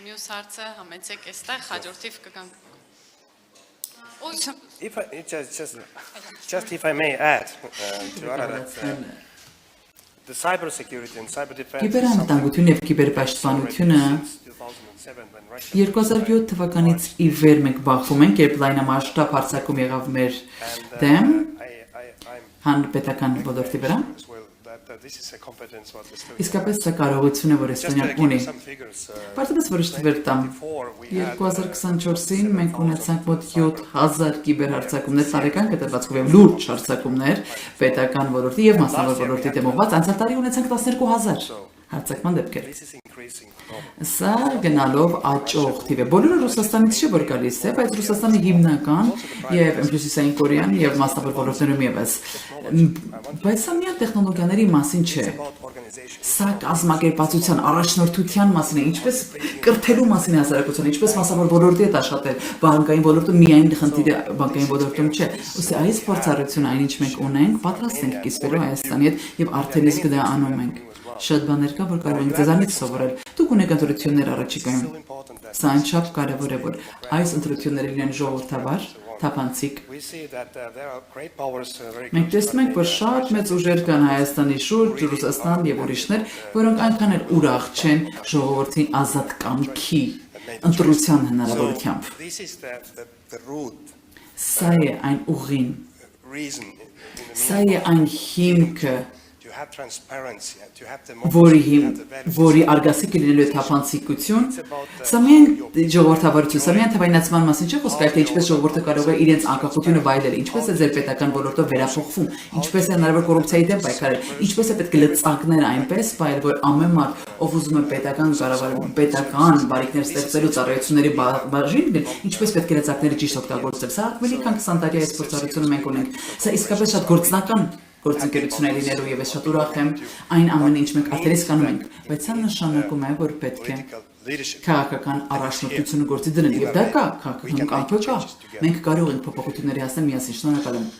Մյուս հարցը համեցեք այստեղ հաջորդիվ կգանք։ Just if I may add to Ara that the cybersecurity and cyber defense Կիբերանվտանգություն եւ կիբերպաշտպանությունը 2007 թվականից ի վեր մենք բախվում ենք, երբ լայնամասշտաբ հարձակում եղավ մեր դեմ հանրապետական ոլորտի վրա։ Իսկապես սա կարողություն է, որ Էստոնիան ունի։ Պարզապես որոշ թվեր տամ։ 2024-ին մենք ունեցանք մոտ 7000 կիբերհարձակումներ տարեկան կտրվածքով եւ լուրջ հարձակումներ պետական ոլորտի եւ մասնավոր ոլորտի դեմ ուղղված, անցյալ տարի ունեցանք 12000 հարձակման դեպքեր։ Սա գնալով աճող թիվ է։ Բոլորը Ռուսաստանից չէ որ գալիս է, բայց Ռուսաստանի հիմնական եւ Հյուսիսային Կորեան եւ մասնավոր ոլորտներում եւս։ Բայց սա միայն տեխնոլոգիաների մասին չէ։ Սա կազմակերպվածության առաջնորդության մասին է, ինչպես կրթելու մասին է հասարակությանը, ինչպես մասնավոր ոլորտի հետ աշխատել, բանկային ոլորտում միայն խնդիրը բանկային ոլորտում չէ։ Ուսի այս փորձառությունը այնինչ մենք ունենք, պատրաստ ենք կիսվելու Հայաստանի հետ եւ արդեն իսկ դա անում ենք։ Շատ բաներ կա, որ կարող ենք ձեզանից սովորել։ Դուք ունեք ընտրություններ առաջիկայում։ Սա անչափ կարևոր է, որ այս ընտրությունները լինեն ժողովրդավար, թափանցիկ։ Մենք տեսնում ենք, որ շատ մեծ ուժեր կան Հայաստանի շուրջ, Ռուսաստան եւ ուրիշներ, որոնք այնքան էլ ուրախ չեն ժողովրդի ազատ կամքի ընտրության հնարավորությամբ։ Սա է այն ուղին։ Սա է այն հիմքը, որի արգասիք լինելու է թափանցիկություն, սա միայն ժողովրդավարություն, սա միայն թվայնացման մասին չէ խոսքը, թե ինչպես ժողովուրդը կարող է իրենց անկախությունը վայելել, ինչպես է ձեր պետական ոլորտով վերափոխվում, ինչպես է հնարավոր կոռուպցիայի դեմ պայքարել, ինչպես է պետք է լծակներ այնպես վայել, որ ամեն մարդ, ով ուզում է պետական կառավարություն, պետական բարիկներ ստեղծելու ծառայությունների բաժին լինել, ինչպես պետք է լծակները ճիշտ օգտագործել։ Սա ավելի քան 20 տարի այս փորձառությունը մենք ունենք։ Սա իսկապես շատ գործնական գործընկերություն է լինելու եւ ես շատ ուրախ եմ այն ամենը ինչ մենք արդեն իսկ անում ենք, բայց սա նշանակում է, որ պետք է քաղաքական առաջնորդությունը գործի դնել եւ դա կա, քաղաքական կամքը կա։ Մենք կարող ենք փոփոխությունների հասնել միասին։ Շնորհակալ եմ։